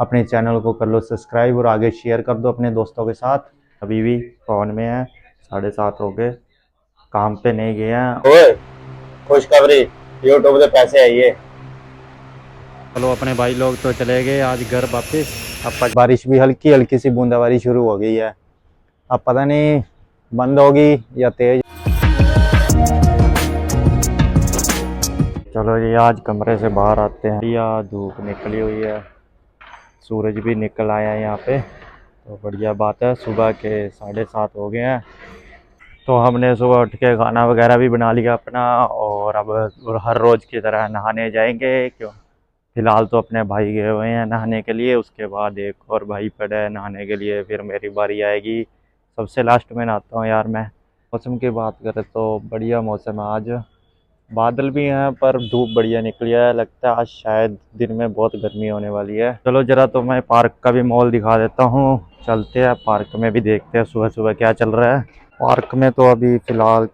अपने चैनल को कर लो सब्सक्राइब और आगे शेयर कर दो अपने दोस्तों के साथ। अभी भी फोन में है, 7:30 हो गए, काम पे नहीं गए हैं। ओए, खुशखबरी, यूट्यूब से पैसे आइए। चलो अपने भाई लोग तो चले गए आज घर वापस। अब बारिश भी हल्की हल्की सी बूंदाबांदी शुरू हो गई है। अब पता नहीं बंद होगी या तेज। चलो ये आज कमरे से बाहर आते हैं। या धूप निकली हुई है, सूरज भी निकल आया है यहाँ पे, तो बढ़िया बात है। सुबह के 7:30 हो गए हैं, तो हमने सुबह उठ के खाना वगैरह भी बना लिया अपना, और अब हर रोज़ की तरह नहाने जाएंगे। क्यों, फिलहाल तो अपने भाई गए हुए हैं नहाने के लिए, उसके बाद एक और भाई पड़ा है नहाने के लिए, फिर मेरी बारी आएगी। सबसे लास्ट में नहाता हूँ यार मैं। मौसम की बात करें तो बढ़िया मौसम है आज, बादल भी हैं पर धूप बढ़िया निकली है। लगता है आज शायद दिन में बहुत गर्मी होने वाली है। चलो जरा तो मैं पार्क का भी माहौल दिखा देता हूँ, चलते हैं पार्क में भी देखते हैं सुबह सुबह क्या चल रहा है। पार्क में तो अभी फ़िलहाल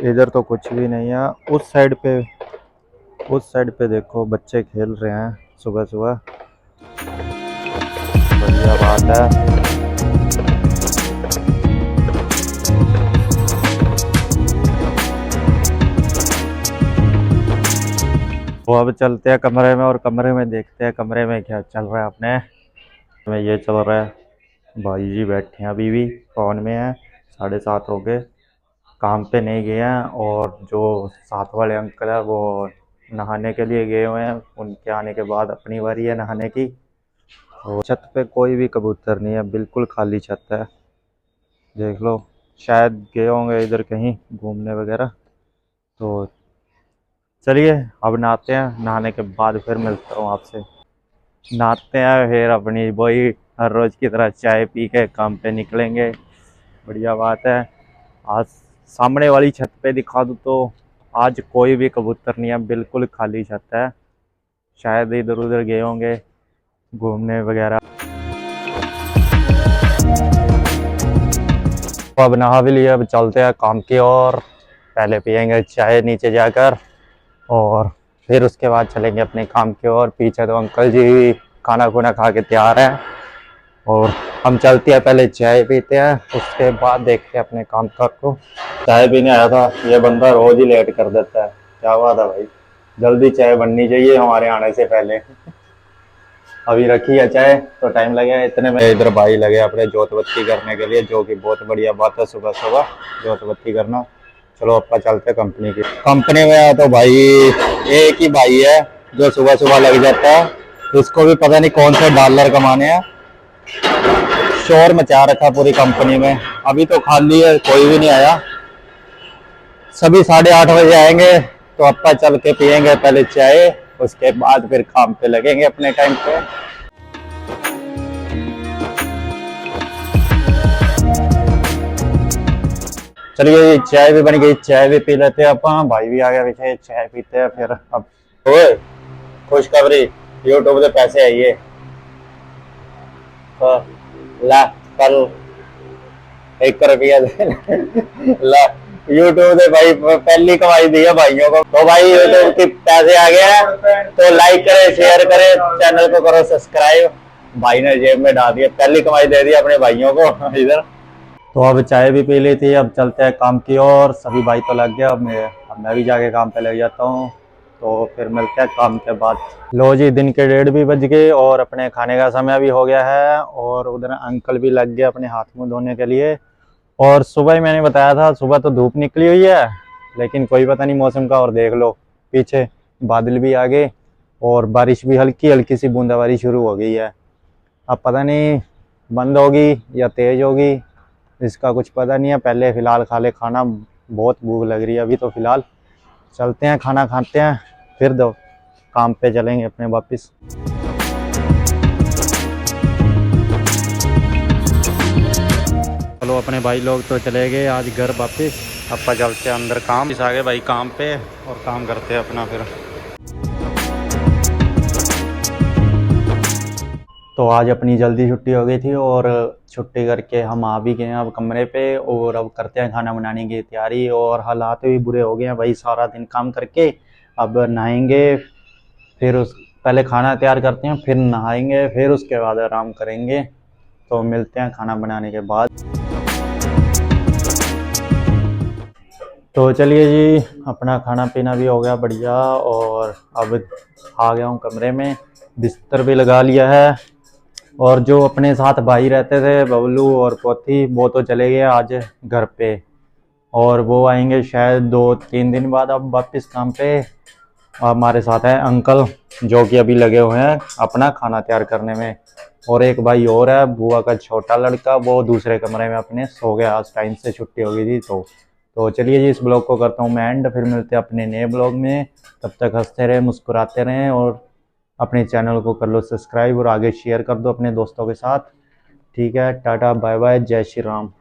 इधर तो कुछ भी नहीं है। उस साइड पे देखो बच्चे खेल रहे हैं सुबह सुबह, बढ़िया बात है। वो अब चलते हैं कमरे में, और कमरे में देखते हैं कमरे में क्या चल रहा है। अपने में ये चल रहा है, भाई जी बैठे हैं अभी भी फ़ोन में है। 7:30 हो गए, काम पे नहीं गए हैं, और जो साथ वाले अंकल है वो नहाने के लिए गए हुए हैं। उनके आने के बाद अपनी बारी है नहाने की। और छत पे कोई भी कबूतर नहीं है, बिल्कुल खाली छत है, देख लो। शायद गए होंगे इधर कहीं घूमने वगैरह। तो चलिए अब नहाते हैं, नहाने के बाद फिर मिलता हूँ आपसे। नहाते हैं फिर अपनी वही हर रोज़ की तरह चाय पी के काम पे निकलेंगे। बढ़िया बात है। आज सामने वाली छत पे दिखा दूँ तो आज कोई भी कबूतर नहीं है, बिल्कुल खाली छत है। शायद इधर उधर गए होंगे घूमने वगैरह। तो अब नहा भी लिया, अब चलते हैं काम की ओर। पहले पियेंगे चाय नीचे जाकर, और फिर उसके बाद चलेंगे अपने काम की ओर। पीछे तो अंकल जी खाना खुना खा के तैयार हैं, और हम चलते हैं पहले चाय पीते हैं, उसके बाद देखते हैं अपने काम को। चाय पीने आया था, ये बंदा रोज ही लेट कर देता है। क्या बात है भाई, जल्दी चाय बननी चाहिए हमारे आने से पहले। अभी रखी है चाय तो टाइम लगेगा इतने में इधर भाई लगे अपने जोत बत्ती करने के लिए, जो कि बहुत बढ़िया बात है सुबह सुबह जोत बत्ती करना। चलो अपा चलते कंपनी की। कंपनी में आया तो भाई एक ही भाई है जो सुबह सुबह लग जाता है, इसको भी पता नहीं कौन से डॉलर कमाने हैं। शोर मचा रखा पूरी कंपनी में। अभी तो खाली है, कोई भी नहीं आया। सभी 8:30 बजे आएंगे, तो अपा चल के पियेंगे पहले चाय, उसके बाद फिर काम पे लगेंगे अपने टाइम पे। चलिए चाय भी बन गई, चाय भी पी लेते हैं अपा। भाई भी आ गया पीछे, चाय पीते हैं फिर। अब ओए, खुशखबरी, यूट्यूब से पैसे आइए। तो ला, कल 1 रुपया दे। ला, यूट्यूब से भाई पहली कमाई दी है भाइयों को। तो भाई यूट्यूब के पैसे आ गए हैं, तो लाइक करे, शेयर करे, चैनल को करो सब्सक्राइब। भाई ने जेब में डाल दिया, पहली कमाई दे दी अपने भाइयों को इधर। तो अब चाय भी पी ली थी, अब चलते हैं काम की ओर। सभी भाई तो लग गया, अब मैं भी जाके काम पे लग जाता हूँ। तो फिर मिलते हैं काम के बाद। लो जी, दिन के 1:30 भी बज गए और अपने खाने का समय भी हो गया है, और उधर अंकल भी लग गए अपने हाथ मुंह धोने के लिए। और सुबह ही मैंने बताया था, सुबह तो धूप निकली हुई है, लेकिन कोई पता नहीं मौसम का। और देख लो पीछे बादल भी आ गए, और बारिश भी हल्की हल्की सी बूंदाबांदी शुरू हो गई है। अब पता नहीं बंद होगी या तेज होगी, इसका कुछ पता नहीं है। पहले फ़िलहाल खा ले खाना, बहुत भूख लग रही है अभी। तो फ़िलहाल चलते हैं, खाना खाते हैं, फिर दो काम पे चलेंगे अपने वापस। चलो अपने भाई लोग तो चले गए आज घर वापस। अब चलते हैं अंदर, काम आ गए भाई काम पे, और काम करते हैं अपना फिर। तो आज अपनी जल्दी छुट्टी हो गई थी, और छुट्टी करके हम आ भी गए हैं अब कमरे पे, और अब करते हैं खाना बनाने की तैयारी। और हालात भी बुरे हो गए हैं भाई, सारा दिन काम करके। अब नहाएंगे, फिर उस पहले खाना तैयार करते हैं, फिर नहाएंगे, फिर उसके बाद आराम करेंगे। तो मिलते हैं खाना बनाने के बाद। तो चलिए जी, अपना खाना पीना भी हो गया बढ़िया, और अब आ गया हूँ कमरे में, बिस्तर भी लगा लिया है। और जो अपने साथ भाई रहते थे बबलू और पोथी, वो तो चले गए आज घर पे, और वो आएंगे शायद 2-3 दिन बाद अब वापस काम पे। हमारे साथ है अंकल, जो कि अभी लगे हुए हैं अपना खाना तैयार करने में। और एक भाई और है, बुआ का छोटा लड़का, वो दूसरे कमरे में अपने सो गया, आज टाइम से छुट्टी हो गई थी। तो चलिए जी, इस ब्लॉग को करता हूँ मैं एंड, फिर मिलते हैं अपने नए ब्लॉग में। तब तक हंसते रहें, मुस्कुराते रहें, और अपने चैनल को कर लो सब्सक्राइब, और आगे शेयर कर दो अपने दोस्तों के साथ। ठीक है, टाटा बाय बाय, जय श्री राम।